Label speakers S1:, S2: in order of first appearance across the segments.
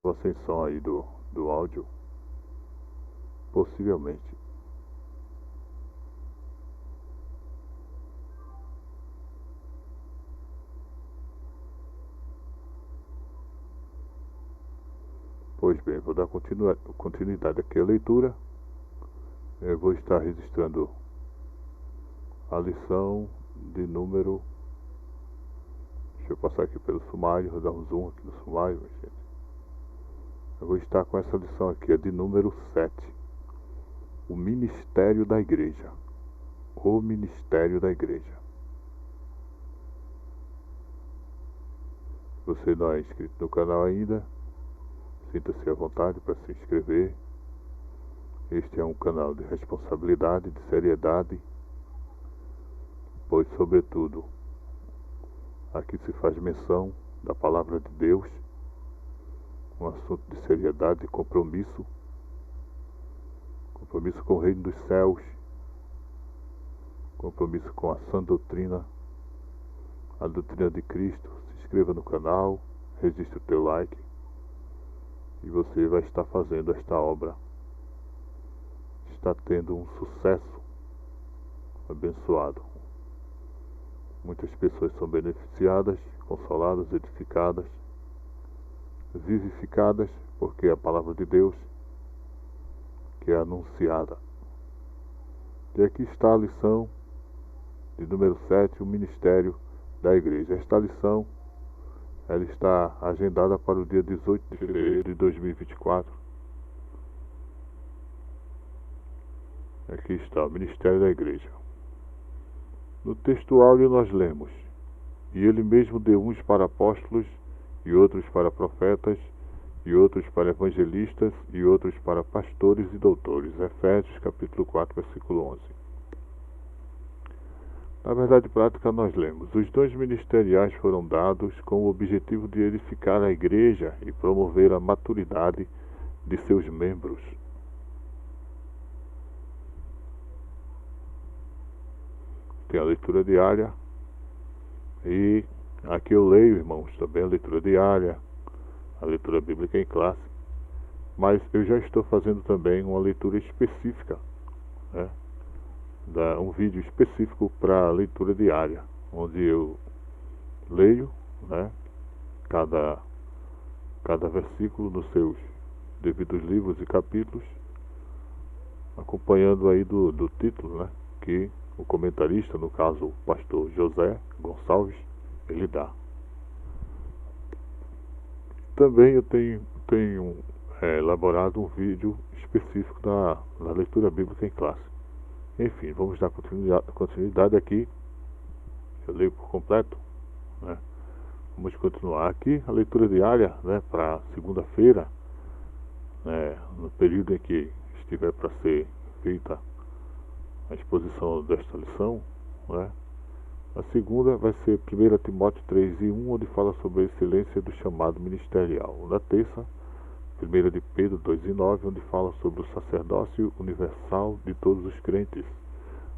S1: Ascensão aí do áudio, possivelmente. Pois bem, vou dar continuidade aqui à leitura. Eu vou estar registrando a lição de número... Deixa eu passar aqui pelo sumário, vou dar um zoom aqui no sumário, gente. Eu vou estar com essa lição aqui, a de número 7. O Ministério da Igreja. O Ministério da Igreja. Se você não é inscrito no canal ainda, sinta-se à vontade para se inscrever. Este é um canal de responsabilidade, de seriedade, pois, sobretudo, aqui se faz menção da Palavra de Deus, um assunto de seriedade e compromisso com o reino dos céus, compromisso com a sã doutrina, a doutrina de Cristo. Se inscreva no canal, registre o teu like e você vai estar fazendo esta obra. Está tendo um sucesso abençoado. Muitas pessoas são beneficiadas, consoladas, edificadas, vivificadas, porque é a palavra de Deus que é anunciada. E aqui está a lição de número 7, o Ministério da Igreja. Esta lição, ela está agendada para o dia 18 de fevereiro de 2024. Aqui está o Ministério da Igreja. No texto áureo nós lemos: E ele mesmo deu uns para apóstolos, e outros para profetas, e outros para evangelistas, e outros para pastores e doutores. Efésios capítulo 4, versículo 11. Na verdade prática nós lemos: Os dons ministeriais foram dados com o objetivo de edificar a igreja e promover a maturidade de seus membros. Tem a leitura diária, e aqui eu leio, irmãos, também a leitura diária, a leitura bíblica em classe, mas eu já estou fazendo também uma leitura específica, né? Um vídeo específico para a leitura diária, onde eu leio, né, cada versículo nos seus devidos livros e capítulos, acompanhando aí do título, né, que o comentarista, no caso o pastor José Gonçalves, ele dá. Também eu tenho elaborado um vídeo específico da leitura bíblica em classe. Enfim, vamos dar continuidade aqui. Eu leio por completo, né? Vamos continuar aqui a leitura diária, né, para segunda-feira, né, no período em que estiver para ser feita a exposição desta lição, né? A segunda vai ser 1 Timóteo 3:1, onde fala sobre a excelência do chamado ministerial. Na terça, 1 de Pedro 2:9, onde fala sobre o sacerdócio universal de todos os crentes.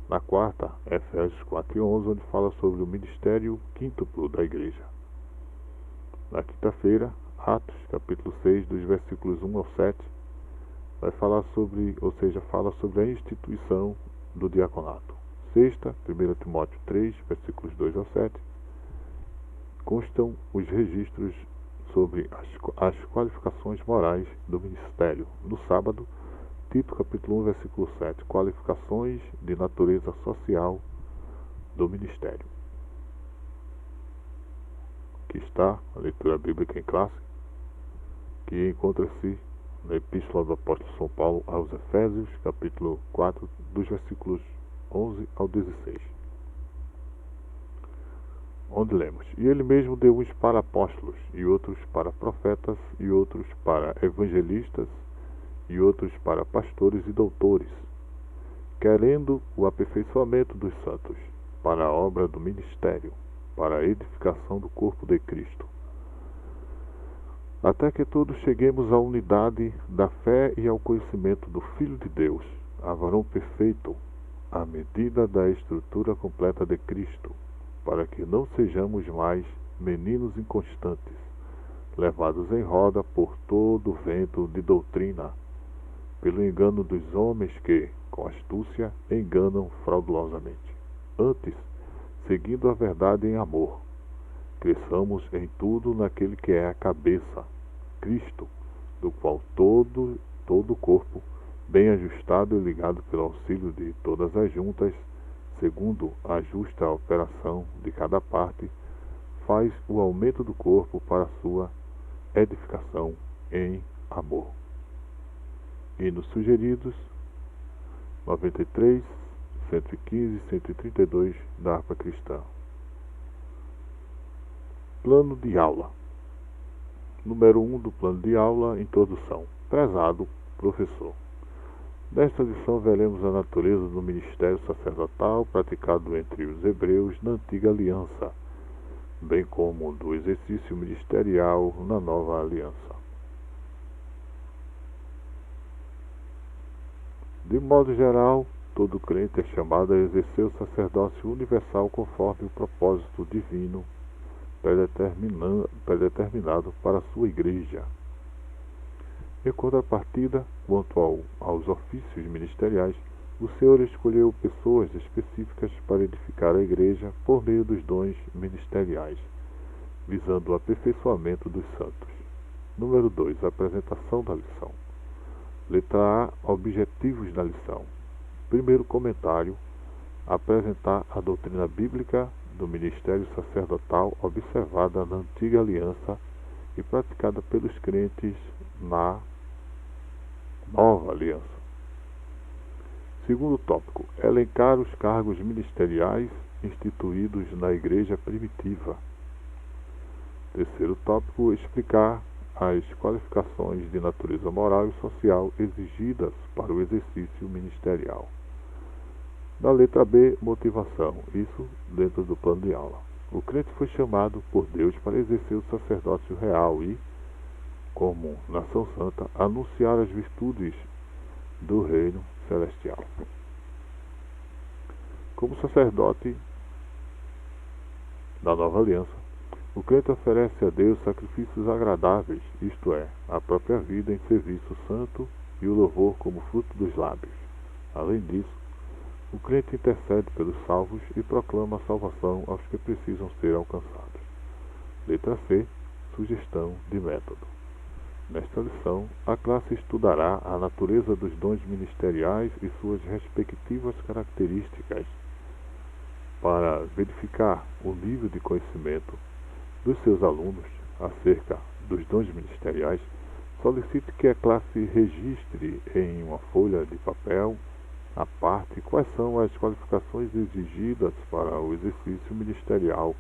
S1: Na quarta, Efésios 4:11, onde fala sobre o ministério quíntuplo da igreja. Na quinta-feira, Atos capítulo 6, dos versículos 1 ao 7, vai falar fala sobre a instituição do diaconato. Sexta, 1 Timóteo 3, versículos 2 ao 7, constam os registros sobre as qualificações morais do ministério. No sábado, Tito capítulo 1, versículo 7, qualificações de natureza social do ministério. Aqui está a leitura bíblica em classe, que encontra-se na Epístola do Apóstolo São Paulo aos Efésios, capítulo 4, dos versículos 11 ao 16. Onde lemos: E ele mesmo deu uns para apóstolos, e outros para profetas, e outros para evangelistas, e outros para pastores e doutores, querendo o aperfeiçoamento dos santos, para a obra do ministério, para a edificação do corpo de Cristo, até que todos cheguemos à unidade da fé e ao conhecimento do Filho de Deus, a varão perfeito, à medida da estrutura completa de Cristo, para que não sejamos mais meninos inconstantes, levados em roda por todo o vento de doutrina, pelo engano dos homens que, com astúcia, enganam fraudulosamente. Antes, seguindo a verdade em amor, cresçamos em tudo naquele que é a cabeça, Cristo, do qual todo o corpo, bem ajustado e ligado pelo auxílio de todas as juntas, segundo a justa operação de cada parte, faz o aumento do corpo para a sua edificação em amor. Hinos sugeridos: 93, 115 e 132 da harpa cristã. Plano de aula. Número 1 do plano de aula, introdução. Prezado professor, nesta lição veremos a natureza do ministério sacerdotal praticado entre os hebreus na antiga aliança, bem como do exercício ministerial na nova aliança. De modo geral, todo crente é chamado a exercer o sacerdócio universal conforme o propósito divino predeterminado para a sua igreja. Em contrapartida, quanto aos ofícios ministeriais, o Senhor escolheu pessoas específicas para edificar a igreja por meio dos dons ministeriais, visando o aperfeiçoamento dos santos. Número 2. Apresentação da lição. Letra A. Objetivos da lição. Primeiro comentário: apresentar a doutrina bíblica do ministério sacerdotal observada na antiga aliança e praticada pelos crentes na nova aliança. Segundo tópico: elencar os cargos ministeriais instituídos na igreja primitiva. Terceiro tópico: explicar as qualificações de natureza moral e social exigidas para o exercício ministerial. Na letra B, motivação, isso dentro do plano de aula. O crente foi chamado por Deus para exercer o sacerdócio real e, como nação santa, anunciar as virtudes do reino celestial. Como sacerdote da nova aliança, o crente oferece a Deus sacrifícios agradáveis, isto é, a própria vida em serviço santo e o louvor como fruto dos lábios. Além disso, o crente intercede pelos salvos e proclama a salvação aos que precisam ser alcançados. Letra C. Sugestão de método. Nesta lição, a classe estudará a natureza dos dons ministeriais e suas respectivas características. Para verificar o nível de conhecimento dos seus alunos acerca dos dons ministeriais, solicite que a classe registre em uma folha de papel à parte quais são as qualificações exigidas para o exercício ministerial,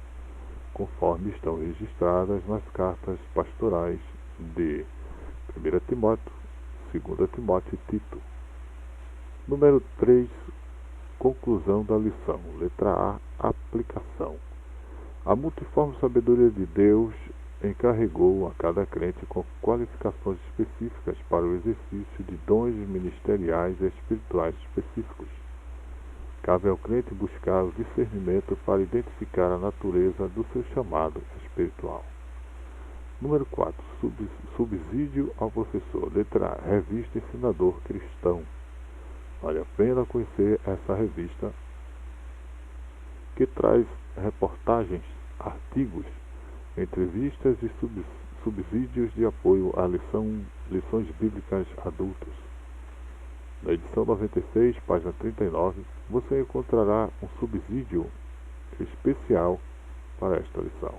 S1: conforme estão registradas nas cartas pastorais de 1 Timóteo, 2 Timóteo e Tito. Número 3. Conclusão da lição. Letra A. Aplicação. A multiforme sabedoria de Deus encarregou a cada crente com qualificações específicas para o exercício de dons ministeriais e espirituais específicos. Cabe ao crente buscar o discernimento para identificar a natureza do seu chamado espiritual. Número 4. Subsídio ao professor. Letra A. Revista Ensinador Cristão. Vale a pena conhecer essa revista, que traz reportagens, artigos, entrevistas e subsídios de apoio a lições bíblicas adultos. Na edição 96, página 39, você encontrará um subsídio especial para esta lição.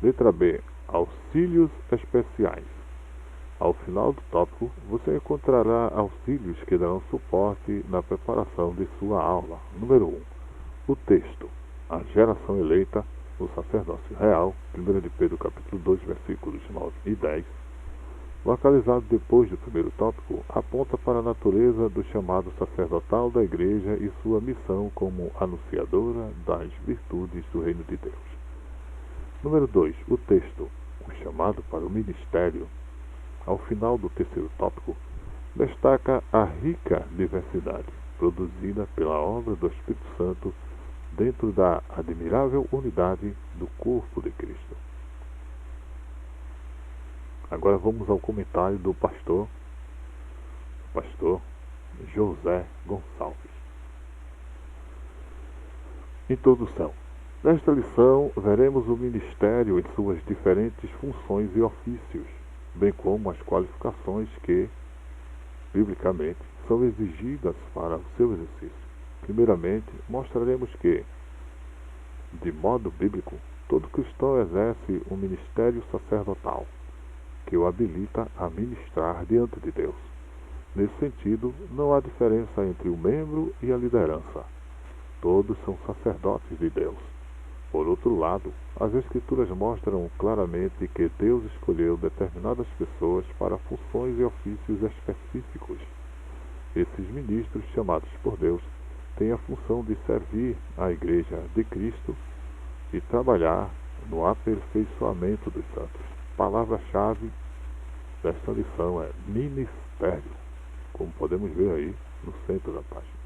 S1: Letra B. Auxílios especiais. Ao final do tópico, você encontrará auxílios que darão suporte na preparação de sua aula. Número 1. O texto. A geração eleita, o sacerdócio real, 1 de Pedro capítulo 2, versículos 9 e 10, localizado depois do primeiro tópico, aponta para a natureza do chamado sacerdotal da igreja e sua missão como anunciadora das virtudes do reino de Deus. Número 2. O texto. O chamado para o ministério. Ao final do terceiro tópico, destaca a rica diversidade produzida pela obra do Espírito Santo dentro da admirável unidade do corpo de Cristo. Agora vamos ao comentário do pastor José Gonçalves. Introdução. Nesta lição, veremos o ministério em suas diferentes funções e ofícios, bem como as qualificações que, biblicamente, são exigidas para o seu exercício. Primeiramente, mostraremos que, de modo bíblico, todo cristão exerce um ministério sacerdotal, que o habilita a ministrar diante de Deus. Nesse sentido, não há diferença entre o membro e a liderança. Todos são sacerdotes de Deus. Por outro lado, as Escrituras mostram claramente que Deus escolheu determinadas pessoas para funções e ofícios específicos. Esses ministros, chamados por Deus, têm a função de servir a Igreja de Cristo e trabalhar no aperfeiçoamento dos santos. Palavra-chave desta lição é ministério, como podemos ver aí no centro da página.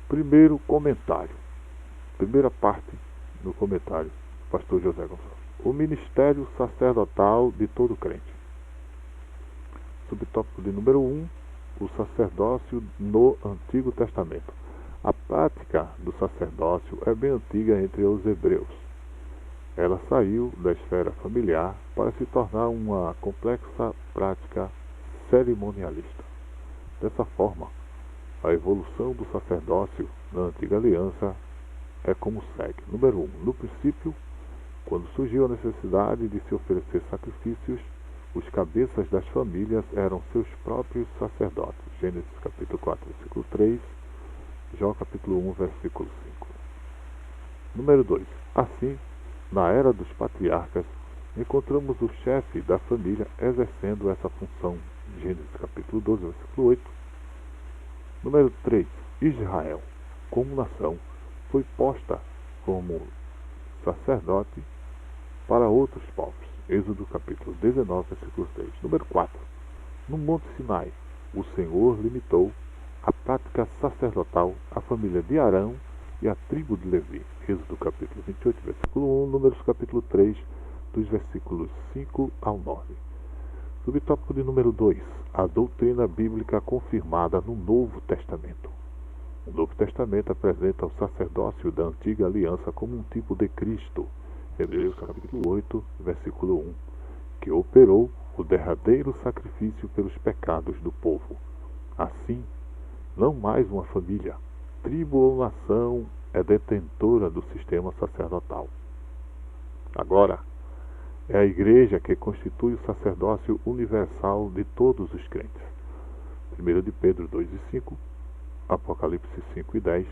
S1: Primeiro comentário. Primeira parte do comentário do pastor José Gonçalves. O ministério sacerdotal de todo crente. Subtópico de número 1. O sacerdócio no Antigo Testamento. A prática do sacerdócio é bem antiga entre os hebreus. Ela saiu da esfera familiar para se tornar uma complexa prática cerimonialista. Dessa forma, a evolução do sacerdócio na Antiga Aliança é como segue. Número 1. No princípio, quando surgiu a necessidade de se oferecer sacrifícios, os cabeças das famílias eram seus próprios sacerdotes. Gênesis capítulo 4, versículo 3, Jó capítulo 1, versículo 5. Número 2. Assim, na era dos patriarcas, encontramos o chefe da família exercendo essa função. Gênesis capítulo 12, versículo 8. Número 3. Israel, como nação, foi posta como sacerdote para outros povos. Êxodo capítulo 19, versículo 6. Número 4. No Monte Sinai, o Senhor limitou a prática sacerdotal à família de Arão e à tribo de Levi. Êxodo capítulo 28, versículo 1, Números capítulo 3, dos versículos 5 ao 9. Subtópico de número 2. A doutrina bíblica confirmada no Novo Testamento. O Novo Testamento apresenta o sacerdócio da Antiga Aliança como um tipo de Cristo. Hebreus capítulo 8, versículo 1, que operou o derradeiro sacrifício pelos pecados do povo. Assim, não mais uma família, tribo ou nação é detentora do sistema sacerdotal. Agora, é a Igreja que constitui o sacerdócio universal de todos os crentes. 1 de Pedro 2 e 5, Apocalipse 5 e 10,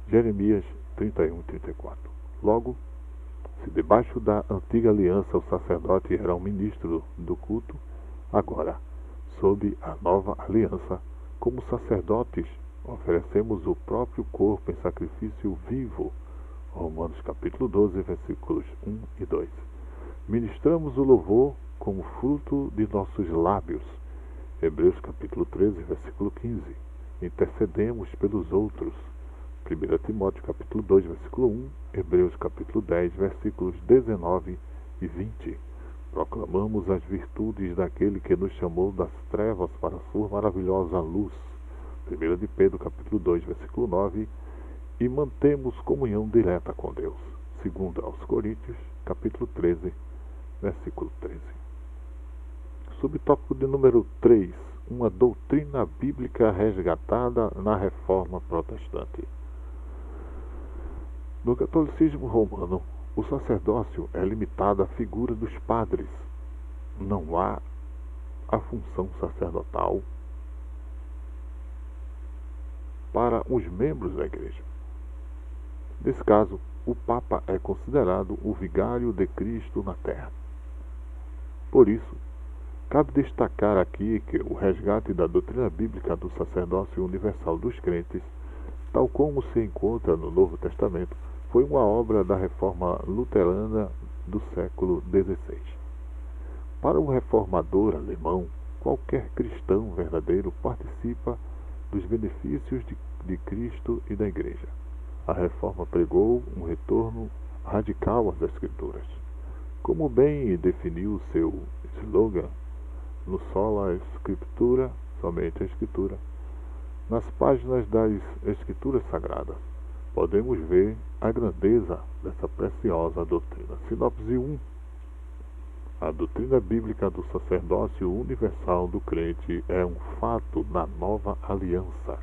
S1: Jeremias 31 e 34. Logo, se debaixo da antiga aliança o sacerdote era um ministro do culto, agora, sob a nova aliança, como sacerdotes, oferecemos o próprio corpo em sacrifício vivo. Romanos capítulo 12, versículos 1 e 2. Ministramos o louvor como fruto de nossos lábios. Hebreus capítulo 13, versículo 15. Intercedemos pelos outros. 1 Timóteo capítulo 2, versículo 1, Hebreus capítulo 10, versículos 19 e 20. Proclamamos as virtudes daquele que nos chamou das trevas para a sua maravilhosa luz. 1 de Pedro capítulo 2, versículo 9. E mantemos comunhão direta com Deus. 2 aos Coríntios capítulo 13, versículo 13. Subtópico de número 3. Uma doutrina bíblica resgatada na Reforma Protestante. No catolicismo romano, o sacerdócio é limitado à figura dos padres. Não há a função sacerdotal para os membros da Igreja. Nesse caso, o Papa é considerado o vigário de Cristo na Terra. Por isso, cabe destacar aqui que o resgate da doutrina bíblica do sacerdócio universal dos crentes, tal como se encontra no Novo Testamento, foi uma obra da reforma luterana do século XVI. Para o reformador alemão, qualquer cristão verdadeiro participa dos benefícios de Cristo e da Igreja. A reforma pregou um retorno radical às Escrituras. Como bem definiu seu slogan, no sola escritura, somente a escritura, nas páginas das escrituras sagradas, podemos ver a grandeza dessa preciosa doutrina. Sinopse 1. A doutrina bíblica do sacerdócio universal do crente é um fato na nova aliança.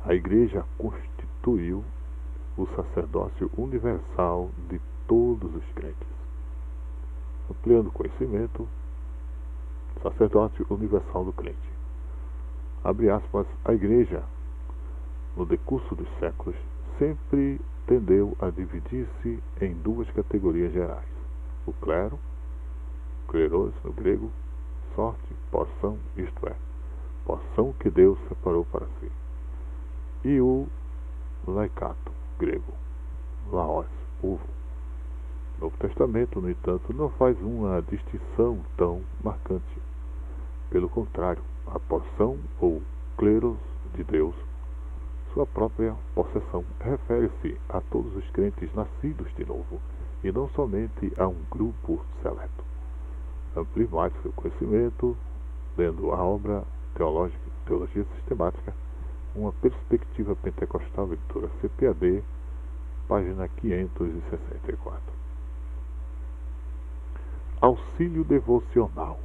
S1: A Igreja constituiu o sacerdócio universal de todos os crentes. Ampliando o conhecimento, sacerdócio universal do crente. Abre aspas, a Igreja, no decurso dos séculos, sempre tendeu a dividir-se em duas categorias gerais. O clero, kleros no grego, sorte, porção, isto é, porção que Deus separou para si. E o laicato, grego, laos, povo. O Novo Testamento, no entanto, não faz uma distinção tão marcante. Pelo contrário, a porção ou cleros de Deus, sua própria possessão, refere-se a todos os crentes nascidos de novo, e não somente a um grupo seleto. Amplie mais seu conhecimento lendo a obra teológica, Teologia Sistemática, uma perspectiva pentecostal, editora CPAD, página 564. Auxílio devocional.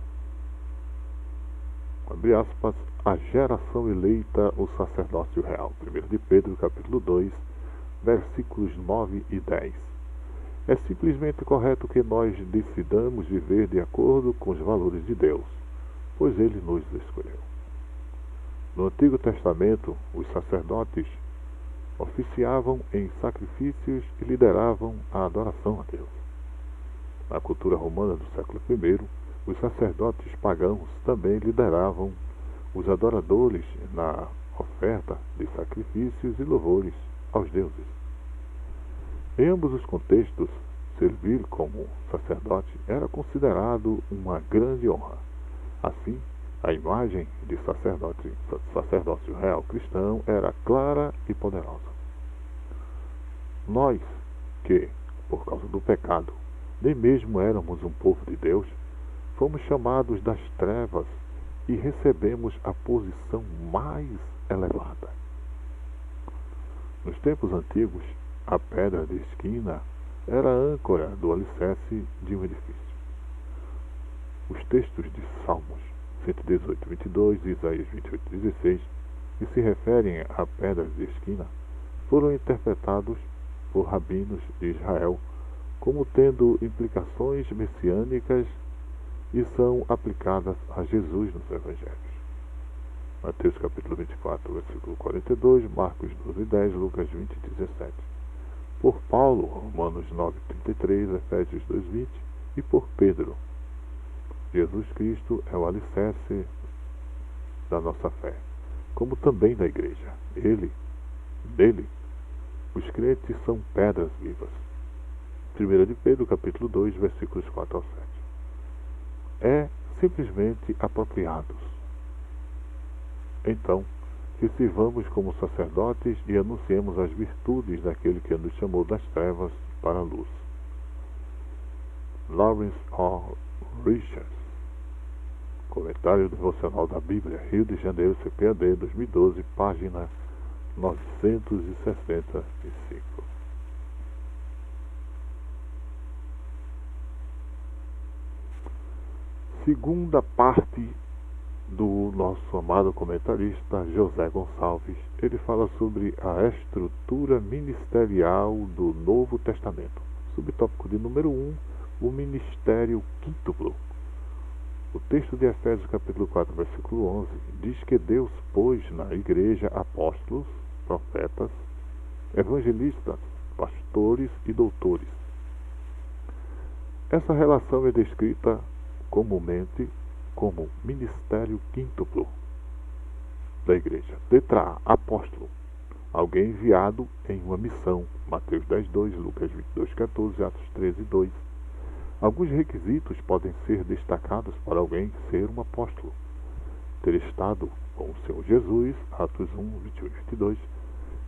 S1: Abre aspas, a geração eleita, o sacerdócio real. 1 de Pedro, capítulo 2, versículos 9 e 10. É simplesmente correto que nós decidamos viver de acordo com os valores de Deus, pois Ele nos escolheu. No Antigo Testamento, os sacerdotes oficiavam em sacrifícios e lideravam a adoração a Deus. Na cultura romana do século I, os sacerdotes pagãos também lideravam os adoradores na oferta de sacrifícios e louvores aos deuses. Em ambos os contextos, servir como sacerdote era considerado uma grande honra. Assim, a imagem de sacerdócio real cristão era clara e poderosa. Nós, que, por causa do pecado, nem mesmo éramos um povo de Deus, fomos chamados das trevas e recebemos a posição mais elevada. Nos tempos antigos, a pedra de esquina era a âncora do alicerce de um edifício. Os textos de Salmos 118, 22 e Isaías 28, 16, que se referem a pedras de esquina, foram interpretados por rabinos de Israel como tendo implicações messiânicas e são aplicadas a Jesus nos Evangelhos. Mateus capítulo 24, versículo 42, Marcos 12, 10, Lucas 20, 17. Por Paulo, Romanos 9, 33, Efésios 2, 20, e por Pedro, Jesus Cristo é o alicerce da nossa fé, como também da Igreja. Dele, os crentes são pedras vivas. 1 de Pedro, capítulo 2, versículos 4 ao 7. É simplesmente apropriados. Então, que sirvamos como sacerdotes e anunciemos as virtudes daquele que nos chamou das trevas para a luz. Lawrence R. Richards. Comentário devocional da Bíblia, Rio de Janeiro, CPAD, 2012, página 965. Segunda parte do nosso amado comentarista José Gonçalves. Ele fala sobre a estrutura ministerial do Novo Testamento. Subtópico de número 1, o ministério quíntuplo. O texto de Efésios capítulo 4, versículo 11, diz que Deus pôs na igreja apóstolos, profetas, evangelistas, pastores e doutores. Essa relação é descrita comumente como ministério quíntuplo da igreja. Letra A, apóstolo, alguém enviado em uma missão. Mateus 10, 2, Lucas 22, 14, Atos 13, 2. Alguns requisitos podem ser destacados para alguém ser um apóstolo: ter estado com o Senhor Jesus, Atos 1, 21 e 22,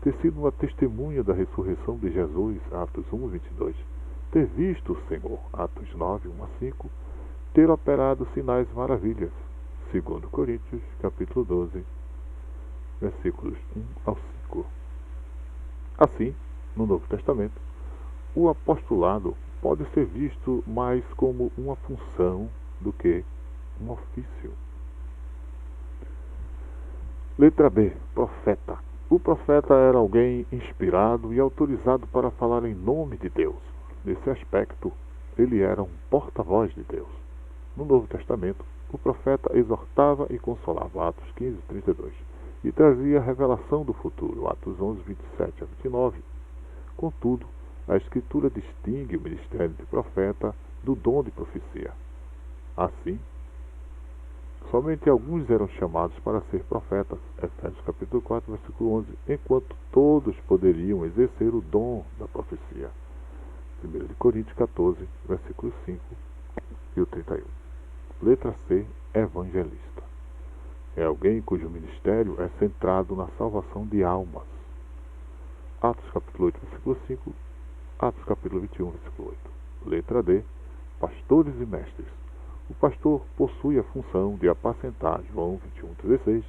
S1: ter sido uma testemunha da ressurreição de Jesus, Atos 1, 22, ter visto o Senhor, Atos 9, 1 a 5, ter operado sinais e maravilhas, 2 Coríntios, capítulo 12, versículos 1 ao 5. Assim, no Novo Testamento, o apostolado pode ser visto mais como uma função do que um ofício. Letra B. Profeta. O profeta era alguém inspirado e autorizado para falar em nome de Deus. Nesse aspecto, ele era um porta-voz de Deus. No Novo Testamento, o profeta exortava e consolava, Atos 15, 32, e trazia a revelação do futuro, Atos 11, 27 a 29. Contudo, a Escritura distingue o ministério de profeta do dom de profecia. Assim, somente alguns eram chamados para ser profetas, Efésios capítulo 4, versículo 11, enquanto todos poderiam exercer o dom da profecia. 1 Coríntios 14, versículos 5 e o 31. Letra C. Evangelista. É alguém cujo ministério é centrado na salvação de almas. Atos capítulo 8, versículo 5, Atos capítulo 21, versículo 8. Letra D. Pastores e mestres. O pastor possui a função de apacentar, João 21, 16,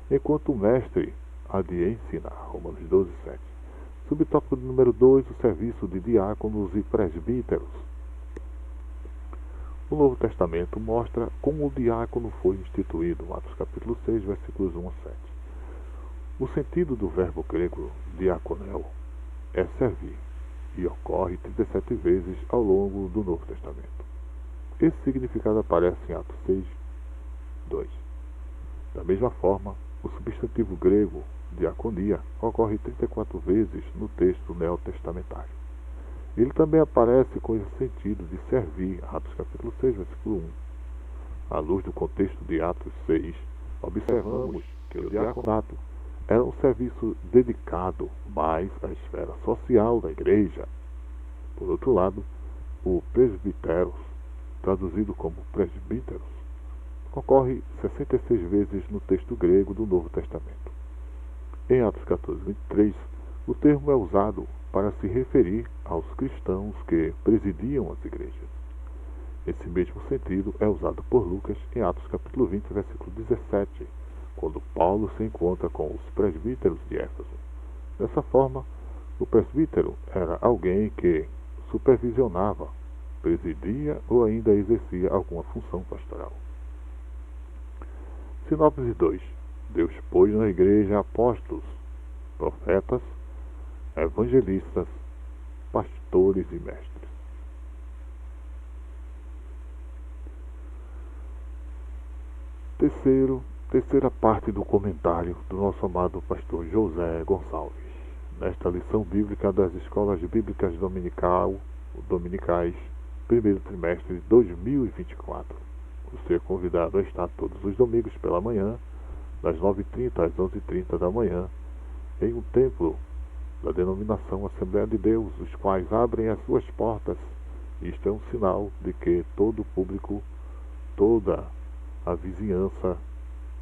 S1: enquanto o mestre há de ensinar, Romanos 12, 7. Subtópico número 2, o serviço de diáconos e presbíteros. O Novo Testamento mostra como o diácono foi instituído, Atos capítulo 6, versículos 1 a 7. O sentido do verbo grego diaconel é servir, e ocorre 37 vezes ao longo do Novo Testamento. Esse significado aparece em Atos 6, 2. Da mesma forma, o substantivo grego diaconia ocorre 34 vezes no texto neotestamentário. Ele também aparece com esse sentido de servir, Atos capítulo 6, versículo 1. À luz do contexto de Atos 6, observamos que o diaconato era um serviço dedicado mais à esfera social da igreja. Por outro lado, o presbíteros, traduzido como presbíteros, ocorre 66 vezes no texto grego do Novo Testamento. Em Atos 14, 23, o termo é usado para se referir aos cristãos que presidiam as igrejas. Esse mesmo sentido é usado por Lucas em Atos capítulo 20, versículo 17, quando Paulo se encontra com os presbíteros de Éfeso. Dessa forma, o presbítero era alguém que supervisionava, presidia ou ainda exercia alguma função pastoral. Sinopse 2. Deus pôs na igreja apóstolos, profetas, evangelistas, pastores e mestres. Terceira parte do comentário do nosso amado pastor José Gonçalves. Nesta lição bíblica das escolas bíblicas dominicais, primeiro trimestre de 2024. Você é convidado a estar todos os domingos pela manhã, das 9h30 às 11h30 da manhã, em um templo da denominação Assembleia de Deus, os quais abrem as suas portas. Isto é um sinal de que todo o público, toda a vizinhança,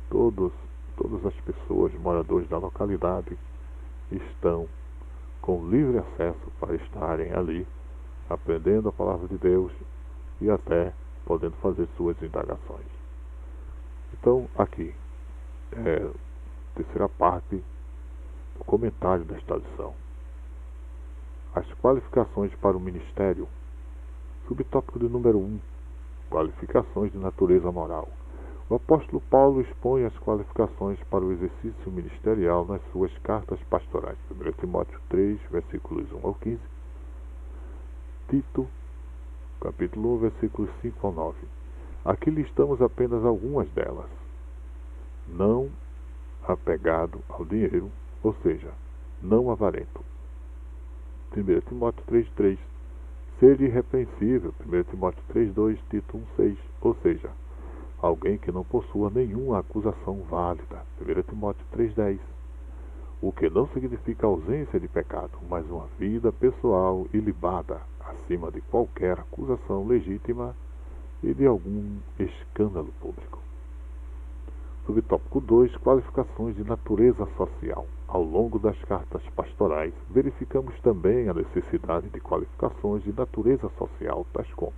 S1: todas as pessoas, moradores da localidade, estão com livre acesso para estarem ali, aprendendo a palavra de Deus e até podendo fazer suas indagações. Então, aqui, terceira parte do comentário desta lição. As qualificações para o ministério. Subtópico de número 1. Qualificações de natureza moral. O apóstolo Paulo expõe as qualificações para o exercício ministerial nas suas cartas pastorais. 1 Timóteo 3, versículos 1 ao 15. Tito, capítulo 1, versículos 5 ao 9. Aqui listamos apenas algumas delas. Não apegado ao dinheiro, ou seja, não avarento. 1 Timóteo 3, 3. Ser irrepreensível. 1 Timóteo 3, 2. Tito 1, 6. Ou seja, alguém que não possua nenhuma acusação válida. 1 Timóteo 3, 10. O que não significa ausência de pecado, mas uma vida pessoal ilibada, acima de qualquer acusação legítima e de algum escândalo público. Subtópico 2. Qualificações de natureza social. Ao longo das cartas pastorais, verificamos também a necessidade de qualificações de natureza social, tais como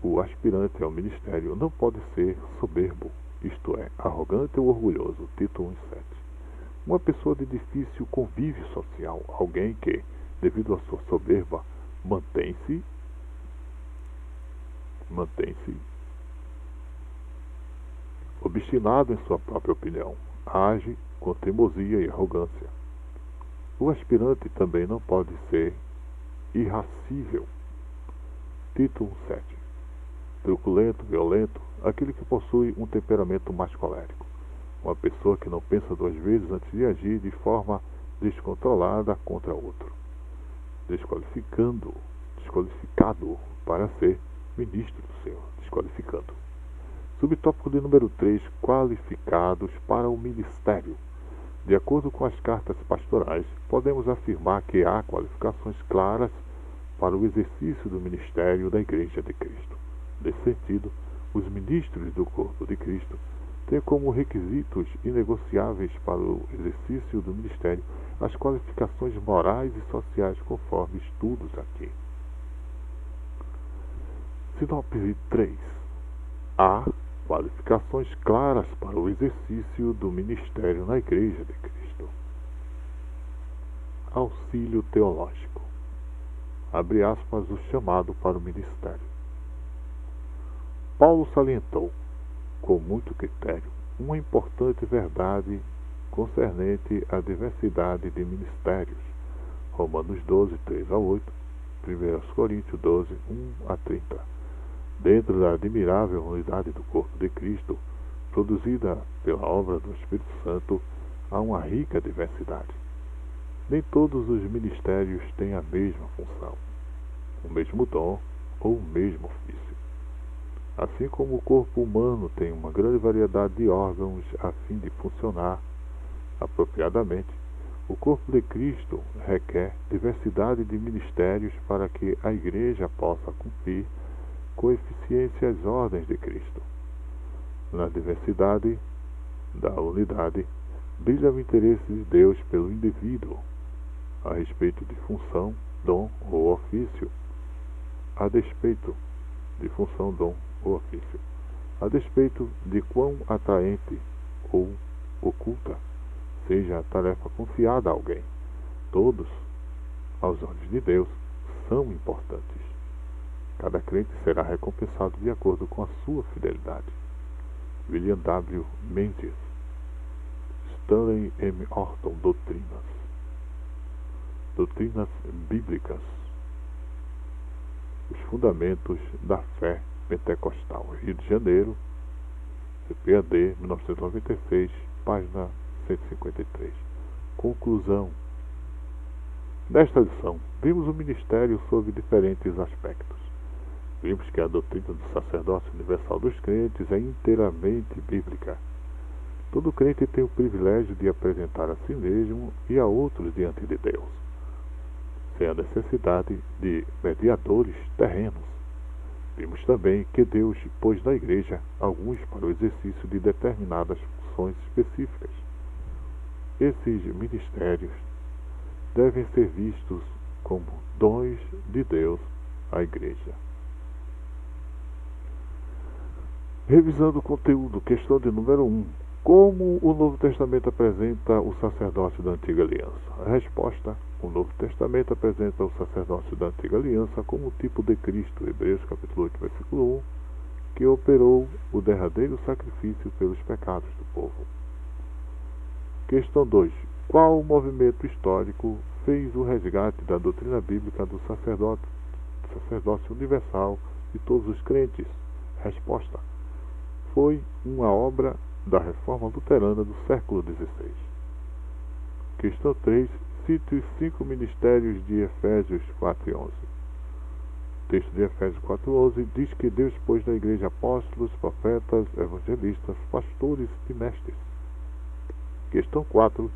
S1: o aspirante ao ministério não pode ser soberbo, isto é, arrogante ou orgulhoso, Tito 1,7. Uma pessoa de difícil convívio social, alguém que, devido à sua soberba, mantém-se obstinado em sua própria opinião, age com teimosia e arrogância. O aspirante também não pode ser irascível, Tito 1,7. Truculento, violento, aquele que possui um temperamento mais colérico. Uma pessoa que não pensa duas vezes antes de agir de forma descontrolada contra outro. Desqualificado para ser ministro do Senhor. Desqualificando. Subtópico de número 3. Qualificados para o ministério. De acordo com as cartas pastorais, podemos afirmar que há qualificações claras para o exercício do ministério da Igreja de Cristo. Nesse sentido, os ministros do corpo de Cristo têm como requisitos inegociáveis para o exercício do ministério as qualificações morais e sociais conforme estudos aqui. Sinopse 3. Há qualificações claras para o exercício do ministério na Igreja de Cristo. Auxílio teológico. Abre aspas, o chamado para o ministério. Paulo salientou, com muito critério, uma importante verdade concernente à diversidade de ministérios. Romanos 12, 3 a 8, 1 Coríntios 12, 1 a 30. Dentro da admirável unidade do corpo de Cristo, produzida pela obra do Espírito Santo, há uma rica diversidade. Nem todos os ministérios têm a mesma função, o mesmo dom ou o mesmo ofício. Assim como o corpo humano tem uma grande variedade de órgãos a fim de funcionar apropriadamente, o corpo de Cristo requer diversidade de ministérios para que a Igreja possa cumprir com eficiência as ordens de Cristo. Na diversidade da unidade, brilha o interesse de Deus pelo indivíduo, a respeito de função, dom ou ofício, a despeito de função, dom ou ofício, a despeito de quão atraente ou oculta seja a tarefa confiada a alguém. Todos, aos olhos de Deus, são importantes. Cada crente será recompensado de acordo com a sua fidelidade. William W. Menzies. Stanley M. Orton, Doutrinas Bíblicas. Os Fundamentos da Fé Pentecostal. Rio de Janeiro, CPAD, 1996, página 153. Conclusão. Nesta lição, vimos o ministério sob diferentes aspectos. Vimos que a doutrina do sacerdócio universal dos crentes é inteiramente bíblica. Todo crente tem o privilégio de apresentar a si mesmo e a outros diante de Deus, sem a necessidade de mediadores terrenos. Vimos também que Deus pôs na Igreja alguns para o exercício de determinadas funções específicas. Esses ministérios devem ser vistos como dons de Deus à Igreja. Revisando o conteúdo, questão de número 1. Como o Novo Testamento apresenta o sacerdócio da Antiga Aliança? A resposta: o Novo Testamento apresenta o sacerdócio da Antiga Aliança como o tipo de Cristo, Hebreus capítulo 8, versículo 1, que operou o derradeiro sacrifício pelos pecados do povo. Questão 2. Qual movimento histórico fez o resgate da doutrina bíblica do sacerdócio universal de todos os crentes? Resposta: foi uma obra da Reforma Luterana do século XVI. Questão 3. Cite os 5 ministérios de Efésios 4:11. O texto de Efésios 4:11 diz que Deus pôs na igreja apóstolos, profetas, evangelistas, pastores e mestres. Questão 4.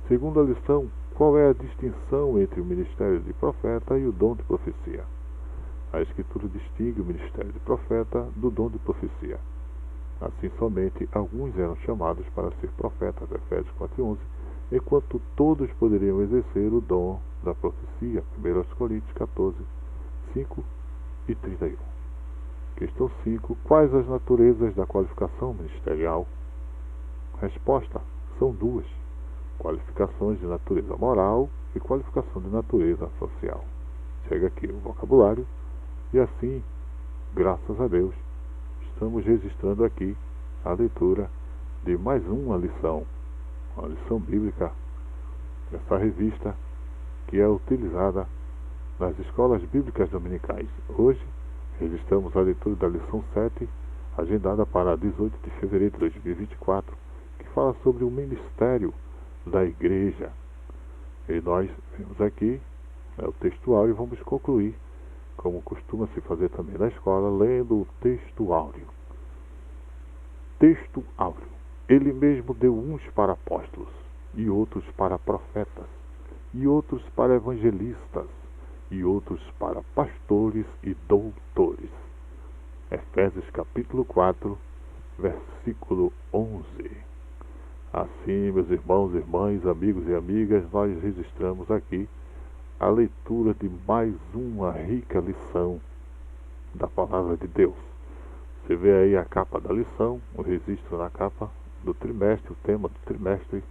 S1: Segundo a lição, qual é a distinção entre o ministério de profeta e o dom de profecia? A Escritura distingue o ministério de profeta do dom de profecia. Assim somente alguns eram chamados para ser profetas, Efésios 4:11, enquanto todos poderiam exercer o dom da profecia, 1 Coríntios 14:5-31. Questão 5. Quais as naturezas da qualificação ministerial? Resposta: são duas: qualificações de natureza moral e qualificação de natureza social. Chega aqui o vocabulário e assim, graças a Deus, estamos registrando aqui a leitura de mais uma lição bíblica, essa revista que é utilizada nas escolas bíblicas dominicais. Hoje, registramos a leitura da lição 7, agendada para 18 de fevereiro de 2024, que fala sobre o ministério da igreja. E nós vemos aqui o textual e vamos concluir, como costuma se fazer também na escola, lendo o texto áureo. Texto áureo. Ele mesmo deu uns para apóstolos, e outros para profetas, e outros para evangelistas, e outros para pastores e doutores. Efésios capítulo 4, versículo 11. Assim, meus irmãos, irmãs, amigos e amigas, nós registramos aqui a leitura de mais uma rica lição da Palavra de Deus. Você vê aí a capa da lição, o registro na capa do trimestre, o tema do trimestre,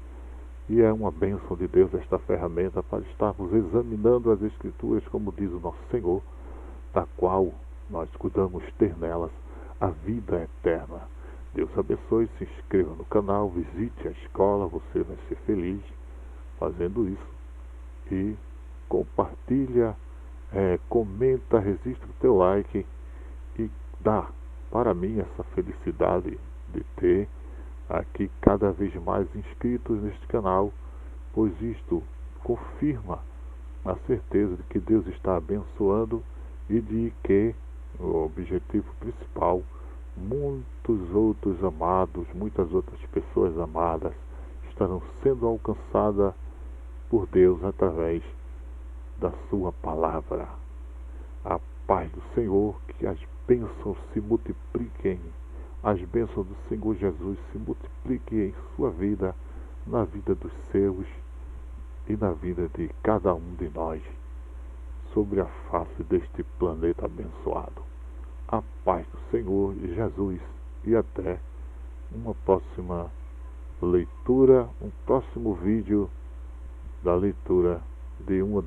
S1: e é uma bênção de Deus esta ferramenta para estarmos examinando as Escrituras, como diz o nosso Senhor, da qual nós cuidamos ter nelas a vida eterna. Deus abençoe, se inscreva no canal, visite a escola, você vai ser feliz fazendo isso. E compartilha, comenta, registra o teu like e dá para mim essa felicidade de ter aqui cada vez mais inscritos neste canal, pois isto confirma a certeza de que Deus está abençoando e de que o objetivo principal, muitos outros amados, muitas outras pessoas amadas estarão sendo alcançadas por Deus através da sua palavra. A paz do Senhor, que as bênçãos se multipliquem, as bênçãos do Senhor Jesus se multipliquem em sua vida, na vida dos seus e na vida de cada um de nós, sobre a face deste planeta abençoado. A paz do Senhor Jesus e até uma próxima leitura, um próximo vídeo da leitura de uma